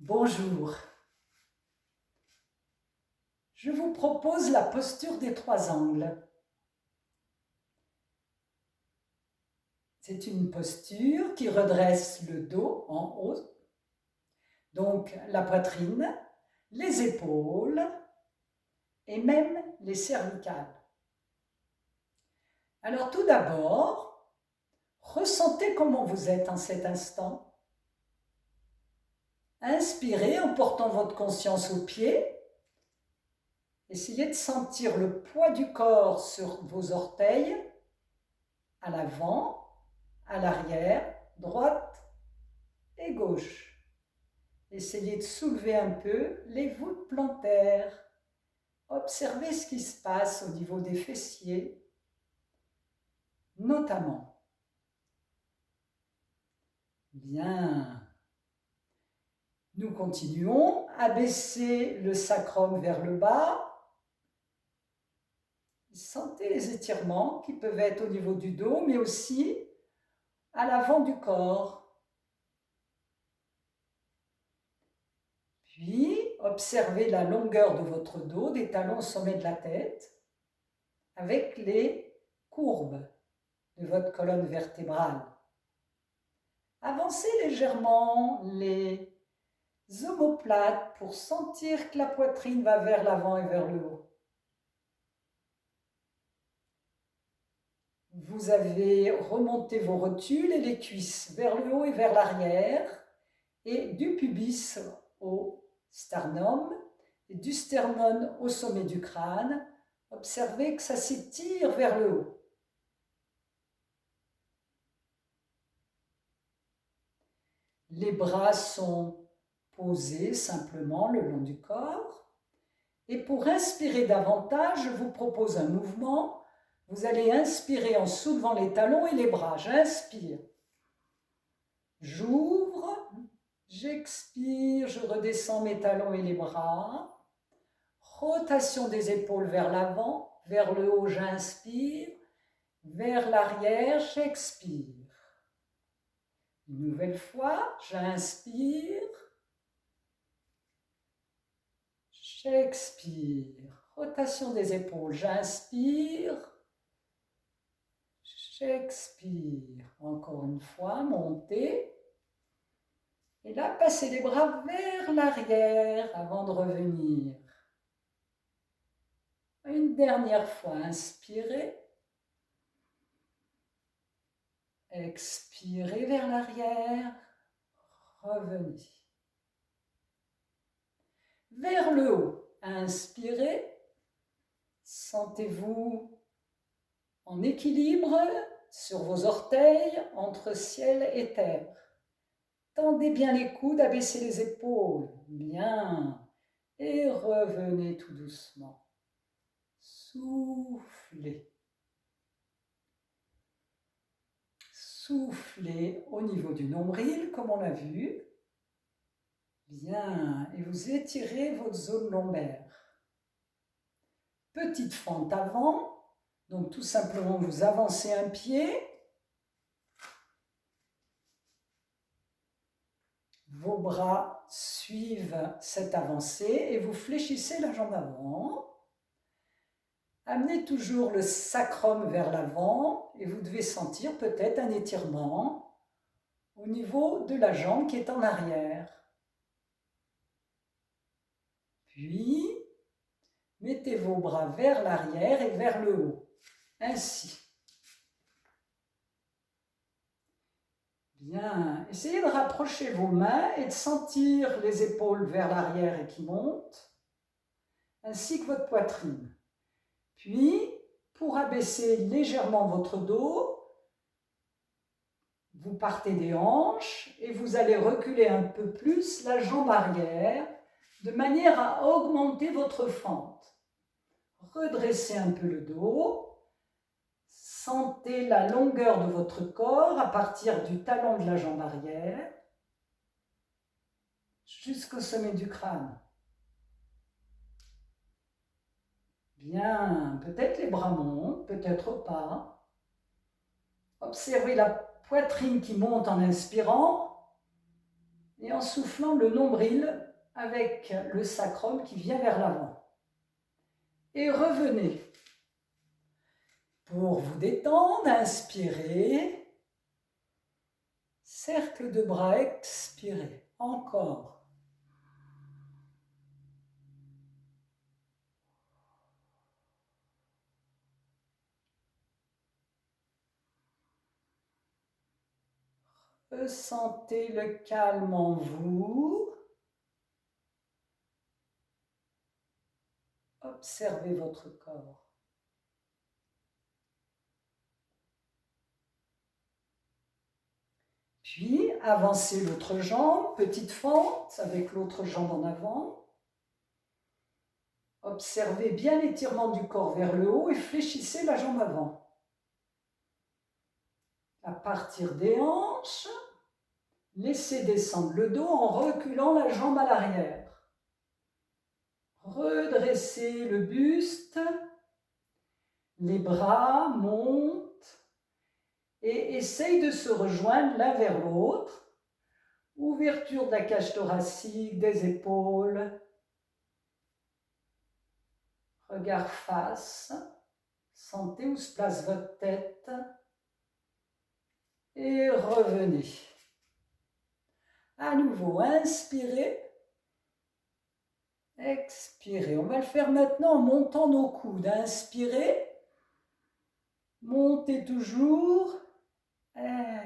Bonjour. Je vous propose la posture des trois angles. C'est une posture qui redresse le dos en haut, donc la poitrine, les épaules et même les cervicales. Alors tout d'abord, ressentez comment vous êtes en cet instant. Inspirez en portant votre conscience aux pieds. Essayez de sentir le poids du corps sur vos orteils, à l'avant, à l'arrière, droite et gauche. Essayez de soulever un peu les voûtes plantaires. Observez ce qui se passe au niveau des fessiers, notamment. Bien. Nous continuons. Abaissez le sacrum vers le bas. Sentez les étirements qui peuvent être au niveau du dos, mais aussi à l'avant du corps. Puis, observez la longueur de votre dos, des talons au sommet de la tête, avec les courbes de votre colonne vertébrale. Avancez légèrement les omoplates pour sentir que la poitrine va vers l'avant et vers le haut. Vous avez remonté vos rotules et les cuisses vers le haut et vers l'arrière, et du pubis au sternum, et du sternum au sommet du crâne. Observez que ça s'étire vers le haut. Les bras sont posés simplement le long du corps. Et pour inspirer davantage, je vous propose un mouvement. Vous allez inspirer en soulevant les talons et les bras. J'inspire. J'ouvre. J'expire. Je redescends mes talons et les bras. Rotation des épaules vers l'avant. Vers le haut, j'inspire. Vers l'arrière, j'expire. Une nouvelle fois, j'inspire. J'expire. Rotation des épaules, j'inspire. J'expire. Encore une fois, montez. Et là, passez les bras vers l'arrière avant de revenir. Une dernière fois, inspirez. Expirez vers l'arrière. Revenez. Vers le haut, inspirez. Sentez-vous en équilibre sur vos orteils entre ciel et terre. Tendez bien les coudes, abaissez les épaules. Bien. Et revenez tout doucement. Soufflez. Soufflez au niveau du nombril, comme on l'a vu. Bien. Et vous étirez votre zone lombaire. Petite fente avant. Donc tout simplement, vous avancez un pied. Vos bras suivent cette avancée et vous fléchissez la jambe avant. Amenez toujours le sacrum vers l'avant et vous devez sentir peut-être un étirement au niveau de la jambe qui est en arrière. Puis, mettez vos bras vers l'arrière et vers le haut. Ainsi. Bien. Essayez de rapprocher vos mains et de sentir les épaules vers l'arrière et qui montent, ainsi que votre poitrine. Puis, pour abaisser légèrement votre dos, vous partez des hanches et vous allez reculer un peu plus la jambe arrière de manière à augmenter votre fente. Redressez un peu le dos. Sentez la longueur de votre corps à partir du talon de la jambe arrière jusqu'au sommet du crâne. Bien, peut-être les bras montent, peut-être pas. Observez la poitrine qui monte en inspirant et en soufflant le nombril avec le sacrum qui vient vers l'avant. Et revenez. Pour vous détendre, inspirez. Cercle de bras, expirez. Encore. Ressentez le calme en vous. Observez votre corps. Puis, avancez l'autre jambe, petite fente avec l'autre jambe en avant. Observez bien l'étirement du corps vers le haut et fléchissez la jambe avant. À partir des hanches, laissez descendre le dos en reculant la jambe à l'arrière. Redressez le buste, les bras montent et essayent de se rejoindre l'un vers l'autre. Ouverture de la cage thoracique, des épaules. Regard face. Sentez où se place votre tête. Et revenez. À nouveau, inspirez. Expirez. On va le faire maintenant en montant nos coudes. Inspirez. Montez toujours.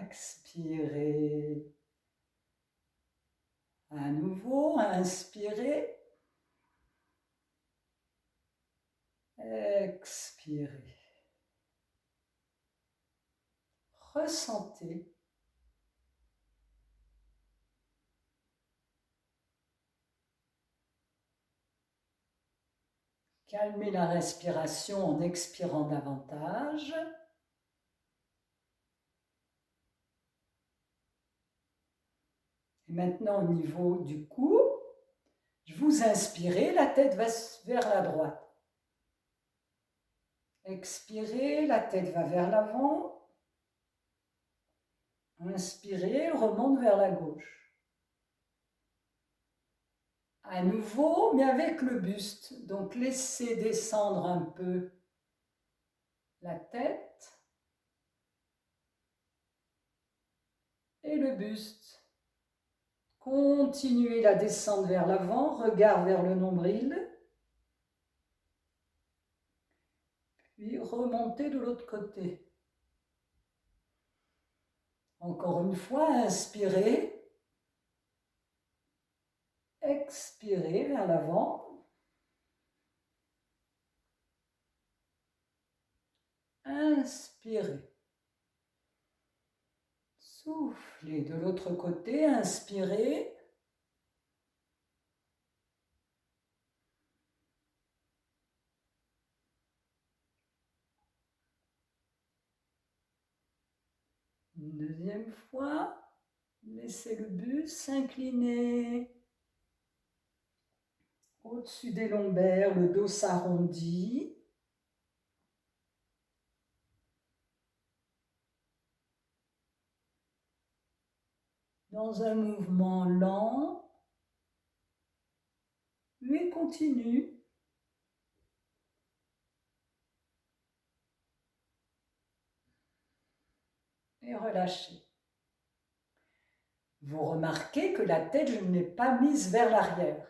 Expirez. À nouveau, inspirez. Expirez. Ressentez. Calmez la respiration en expirant davantage. Et maintenant, au niveau du cou, vous inspirez, la tête va vers la droite. Expirez, la tête va vers l'avant. Inspirez, elle remonte vers la gauche. À nouveau, mais avec le buste. Donc, laissez descendre un peu la tête et le buste. Continuez la descente vers l'avant, regard vers le nombril. Puis remontez de l'autre côté. Encore une fois, inspirez. Expirez vers l'avant. Inspirez. Soufflez de l'autre côté, inspirez. Une deuxième fois, laissez le buste s'incliner. Au-dessus des lombaires, le dos s'arrondit. Dans un mouvement lent, mais continu. Et relâchez. Vous remarquez que la tête, je ne l'ai pas mise vers l'arrière.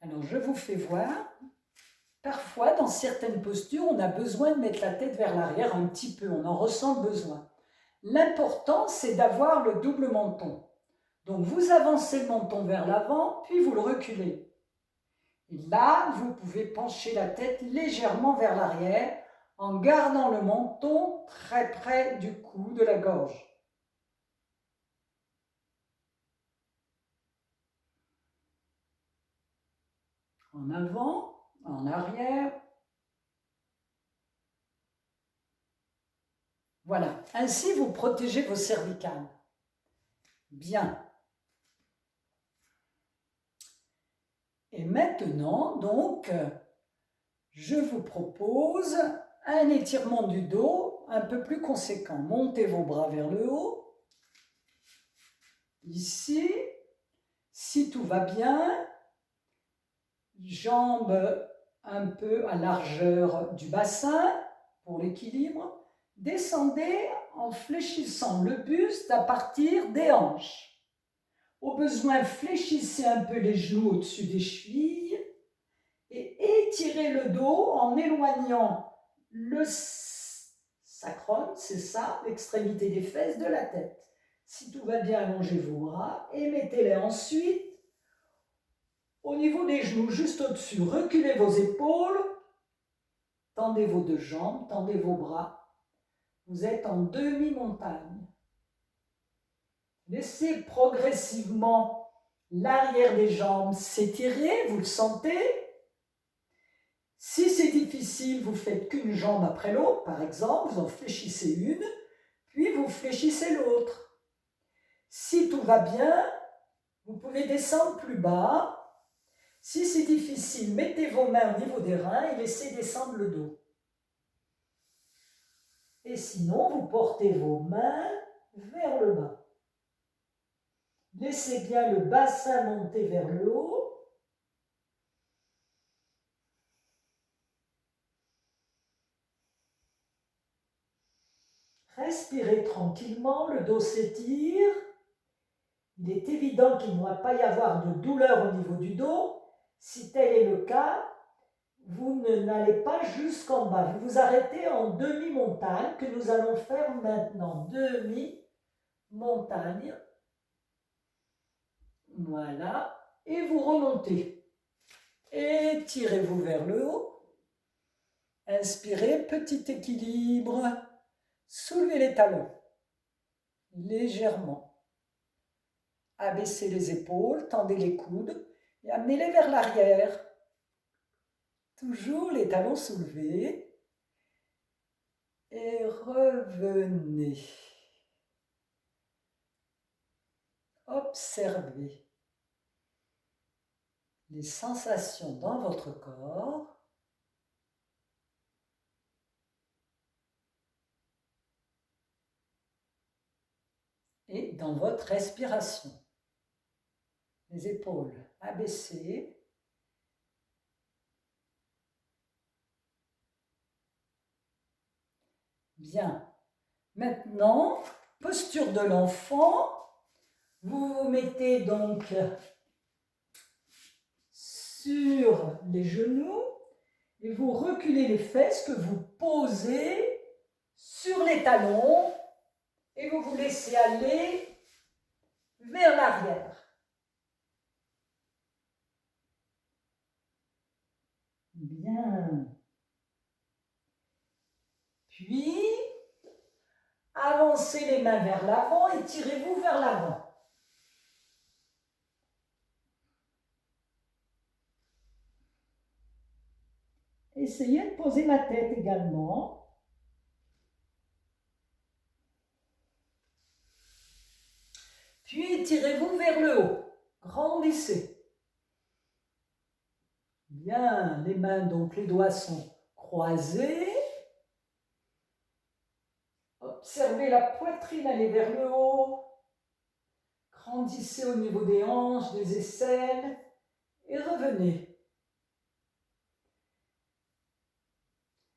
Alors, je vous fais voir. Parfois, dans certaines postures, on a besoin de mettre la tête vers l'arrière un petit peu. On en ressent le besoin. L'important, c'est d'avoir le double menton. Donc, vous avancez le menton vers l'avant, puis vous le reculez. Et là, vous pouvez pencher la tête légèrement vers l'arrière en gardant le menton très près du cou, de la gorge. En avant, en arrière. Voilà, ainsi vous protégez vos cervicales. Bien. Et maintenant, donc, je vous propose un étirement du dos un peu plus conséquent. Montez vos bras vers le haut. ici. Si tout va bien, jambes un peu à largeur du bassin pour l'équilibre. Descendez en fléchissant le buste à partir des hanches. Au besoin, fléchissez un peu les genoux au-dessus des chevilles et étirez le dos en éloignant le sacrum, c'est ça, l'extrémité des fesses de la tête. Si tout va bien, allongez vos bras et mettez-les ensuite au niveau des genoux, juste au-dessus. Reculez vos épaules, tendez vos deux jambes, tendez vos bras. Vous êtes en demi-montagne. Laissez progressivement l'arrière des jambes s'étirer, vous le sentez. Si c'est difficile, vous faites qu'une jambe après l'autre, par exemple, vous en fléchissez une, puis vous fléchissez l'autre. Si tout va bien, vous pouvez descendre plus bas. Si c'est difficile, mettez vos mains au niveau des reins et laissez descendre le dos. Et sinon, vous portez vos mains vers le bas. Laissez bien le bassin monter vers le haut. Respirez tranquillement, le dos s'étire. Il est évident qu'il ne doit pas y avoir de douleur au niveau du dos. Si tel est le cas, vous n'allez pas jusqu'en bas. Vous vous arrêtez en demi-montagne que nous allons faire maintenant. Demi-montagne. Voilà. Et vous remontez. Étirez-vous vers le haut. Inspirez, petit équilibre. Soulevez les talons. Légèrement. Abaissez les épaules, tendez les coudes et amenez-les vers l'arrière. Toujours les talons soulevés. Et revenez. Observez les sensations dans votre corps. Et dans votre respiration. Les épaules abaissées. Bien. Maintenant, posture de l'enfant. Vous vous mettez donc sur les genoux et vous reculez les fesses que vous posez sur les talons et vous vous laissez aller vers l'arrière. Bien. Puis, avancez les mains vers l'avant et tirez-vous vers l'avant. Essayez de poser la tête également. Puis, tirez-vous vers le haut. Grandissez. Bien, les mains, donc les doigts sont croisés. Observez la poitrine aller vers le haut. Grandissez au niveau des hanches, des aisselles et revenez.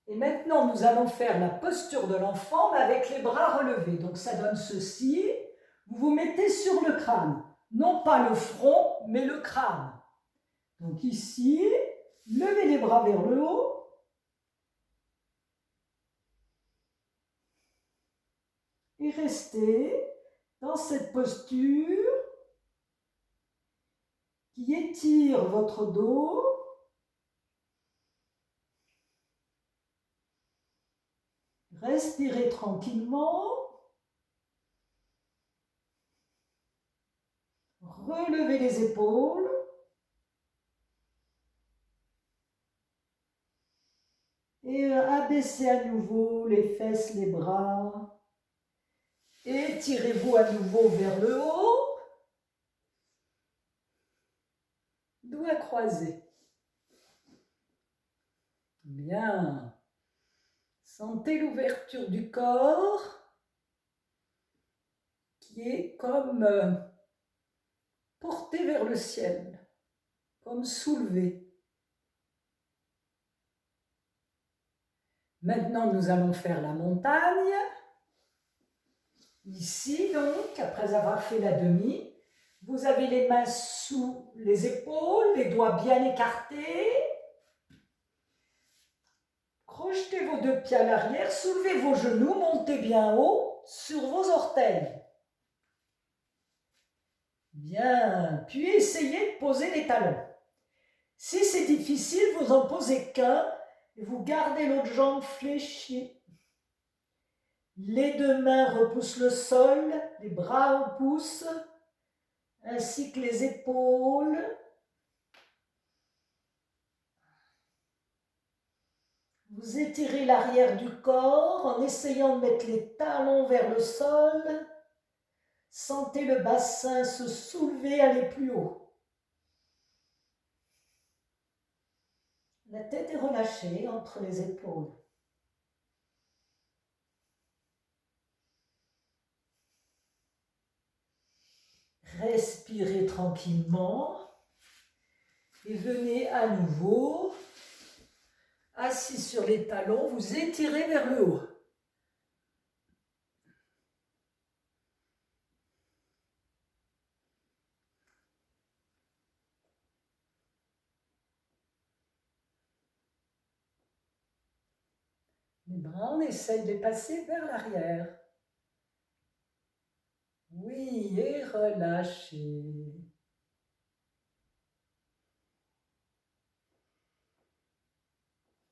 Et maintenant, nous allons faire la posture de l'enfant mais avec les bras relevés. Donc ça donne ceci. Vous vous mettez sur le crâne. Non pas le front, mais le crâne. Donc ici, levez les bras vers le haut. Et restez dans cette posture qui étire votre dos. Respirez tranquillement. Relevez les épaules. Et abaissez à nouveau les fesses, les bras. Étirez-vous à nouveau vers le haut. Doigts croisés. Bien. Sentez l'ouverture du corps qui est comme portez vers le ciel, comme soulevés. Maintenant, nous allons faire la montagne. Ici, donc, après avoir fait la demi, vous avez les mains sous les épaules, les doigts bien écartés. Crochetez vos deux pieds à l'arrière, soulevez vos genoux, montez bien haut sur vos orteils. Bien, puis essayez de poser les talons. Si c'est difficile, vous en posez qu'un et vous gardez l'autre jambe fléchie. Les deux mains repoussent le sol, les bras repoussent, ainsi que les épaules. Vous étirez l'arrière du corps en essayant de mettre les talons vers le sol. Sentez le bassin se soulever, aller plus haut. La tête est relâchée entre les épaules. Respirez tranquillement et venez à nouveau, assis sur les talons, vous étirez vers le haut. Les bras, on essaye de les passer vers l'arrière. Oui, et relâchez.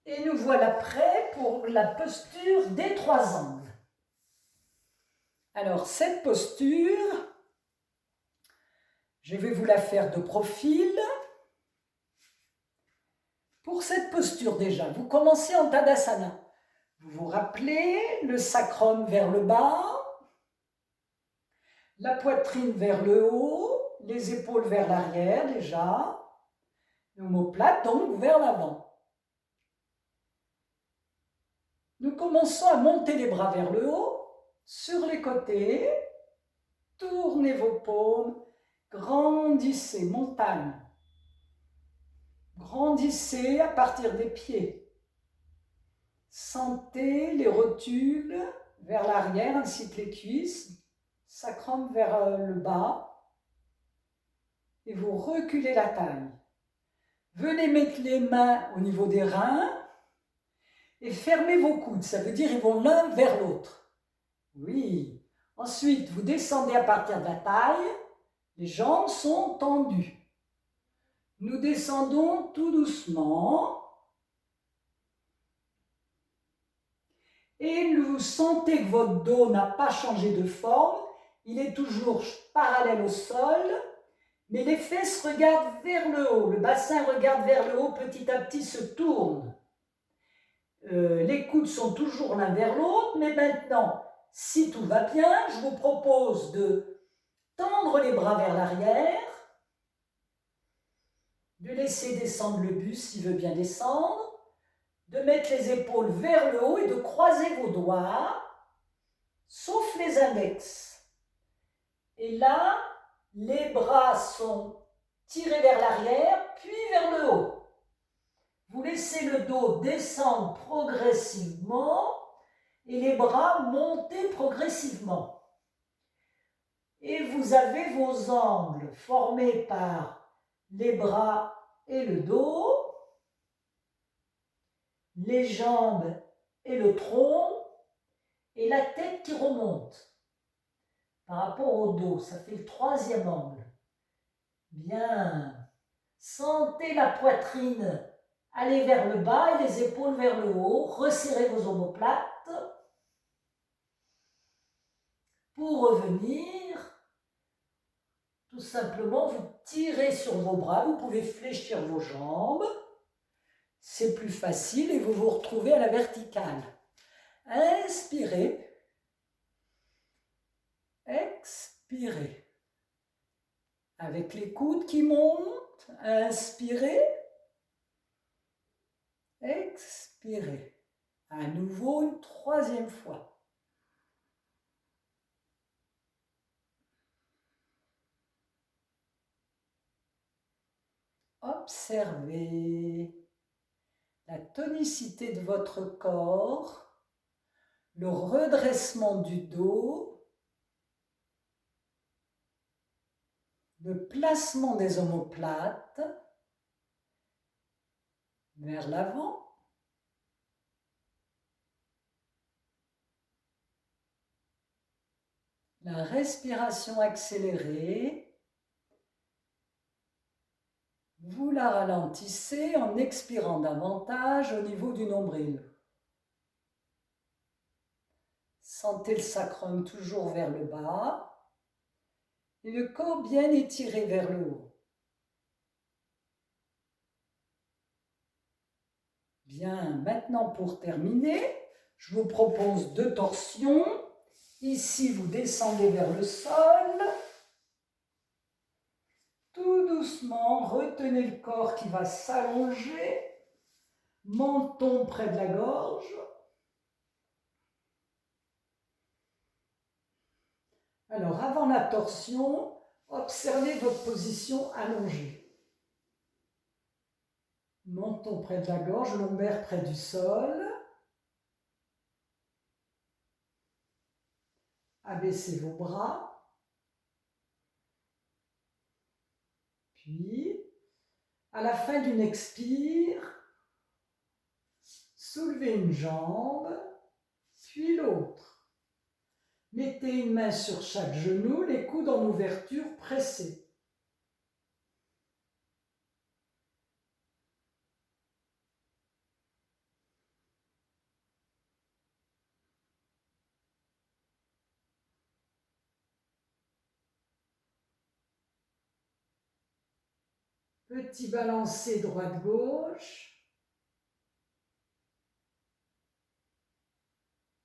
Et nous voilà prêts pour la posture des trois angles. Alors, cette posture, je vais vous la faire de profil. Pour cette posture déjà, vous commencez en Tadasana. Vous vous rappelez, le sacrum vers le bas, la poitrine vers le haut, les épaules vers l'arrière déjà, l'omoplate donc vers l'avant. Nous commençons à monter les bras vers le haut, sur les côtés, tournez vos paumes, grandissez, montagne. Grandissez à partir des pieds. Sentez les rotules vers l'arrière ainsi que les cuisses, sacrum vers le bas et vous reculez la taille. Venez mettre les mains au niveau des reins et fermez vos coudes, ça veut dire ils vont l'un vers l'autre. Oui. Ensuite, vous descendez à partir de la taille, les jambes sont tendues. Nous descendons tout doucement et vous sentez que votre dos n'a pas changé de forme, il est toujours parallèle au sol, mais les fesses regardent vers le haut, le bassin regarde vers le haut, petit à petit se tourne. Les coudes sont toujours l'un vers l'autre, mais maintenant, si tout va bien, je vous propose de tendre les bras vers l'arrière, de laisser descendre le buste s'il veut bien descendre, de mettre les épaules vers le haut et de croiser vos doigts, sauf les index. Et là, les bras sont tirés vers l'arrière, puis vers le haut. Vous laissez le dos descendre progressivement et les bras monter progressivement. Et vous avez vos angles formés par les bras et le dos, les jambes et le tronc, et la tête qui remonte par rapport au dos. Ça fait le troisième angle. Bien. Sentez la poitrine aller vers le bas et les épaules vers le haut. Resserrez vos omoplates. Pour revenir, tout simplement, vous tirez sur vos bras. Vous pouvez fléchir vos jambes. C'est plus facile et vous vous retrouvez à la verticale. Inspirez. Expirez. Avec les coudes qui montent, inspirez. Expirez. À nouveau une troisième fois. observez la tonicité de votre corps, le redressement du dos, le placement des omoplates vers l'avant. La respiration accélérée, vous la ralentissez en expirant davantage au niveau du nombril. Sentez le sacrum toujours vers le bas et le corps bien étiré vers le haut. Bien, maintenant pour terminer, je vous propose 2 torsions. Ici, vous descendez vers le sol. Tout doucement, retenez le corps qui va s'allonger. Menton près de la gorge. Alors, avant la torsion, observez votre position allongée. Menton près de la gorge, lombaire près du sol. Abaissez vos bras. Puis, à la fin d'une expire, soulevez une jambe, puis l'autre. Mettez une main sur chaque genou, les coudes en ouverture pressés. Petit balancé droite-gauche.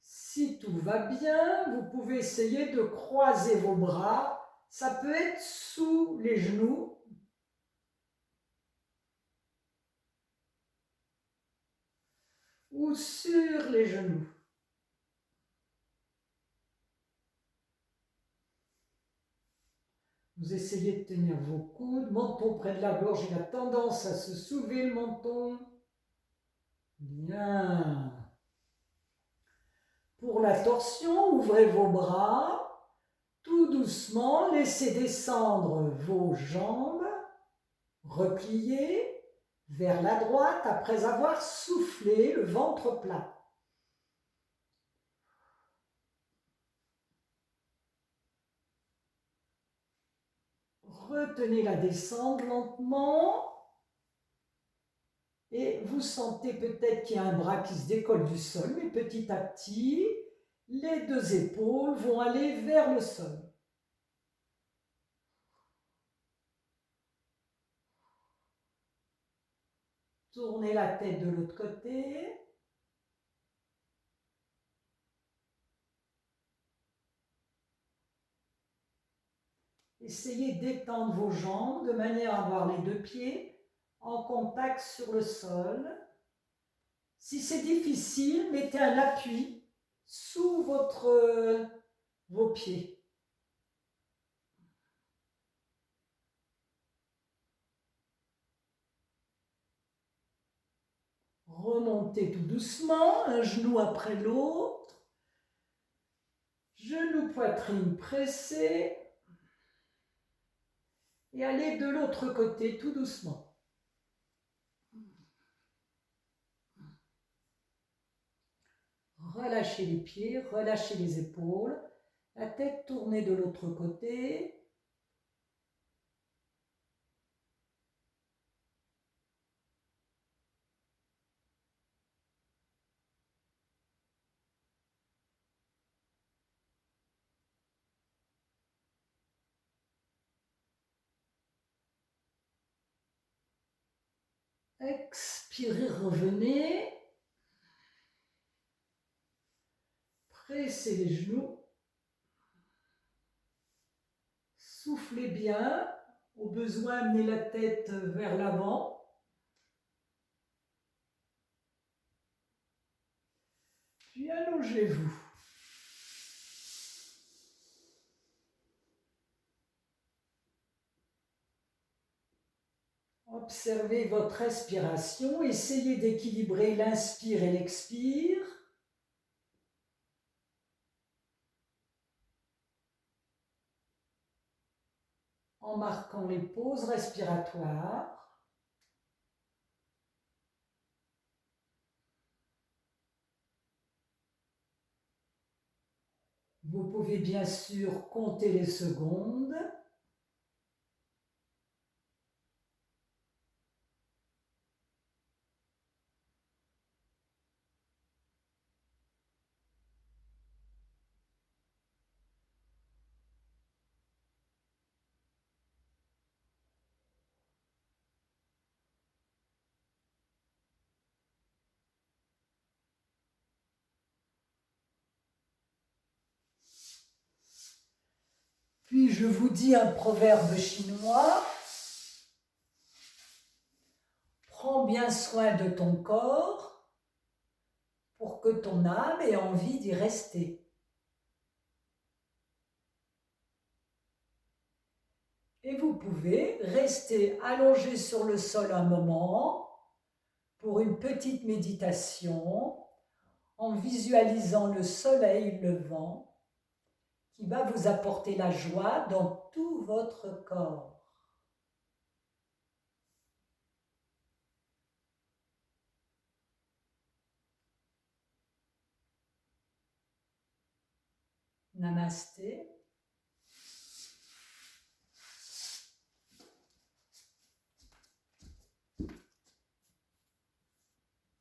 Si tout va bien, vous pouvez essayer de croiser vos bras. Ça peut être sous les genoux. Ou sur les genoux. Vous essayez de tenir vos coudes, menton près de la gorge, il a tendance à se soulever le menton. Bien. Pour la torsion, ouvrez vos bras, tout doucement, laissez descendre vos jambes, repliez vers la droite après avoir soufflé le ventre plat. Retenez la descente lentement et vous sentez peut-être qu'il y a un bras qui se décolle du sol, mais petit à petit, les 2 épaules vont aller vers le sol. Tournez la tête de l'autre côté. Essayez d'étendre vos jambes de manière à avoir les 2 pieds en contact sur le sol. Si c'est difficile, mettez un appui sous vos pieds. Remontez tout doucement, un genou après l'autre. Genou, poitrine pressée. Et allez de l'autre côté tout doucement. Relâchez les pieds, relâchez les épaules. La tête tournée de l'autre côté. Expirez, revenez. Pressez les genoux. Soufflez bien. Au besoin, amenez la tête vers l'avant. Puis allongez-vous. Observez votre respiration, essayez d'équilibrer l'inspire et l'expire. En marquant les pauses respiratoires. Vous pouvez bien sûr compter les secondes. Puis je vous dis un proverbe chinois. Prends bien soin de ton corps pour que ton âme ait envie d'y rester. Et vous pouvez rester allongé sur le sol un moment pour une petite méditation en visualisant le soleil levant qui va vous apporter la joie dans tout votre corps. Namasté.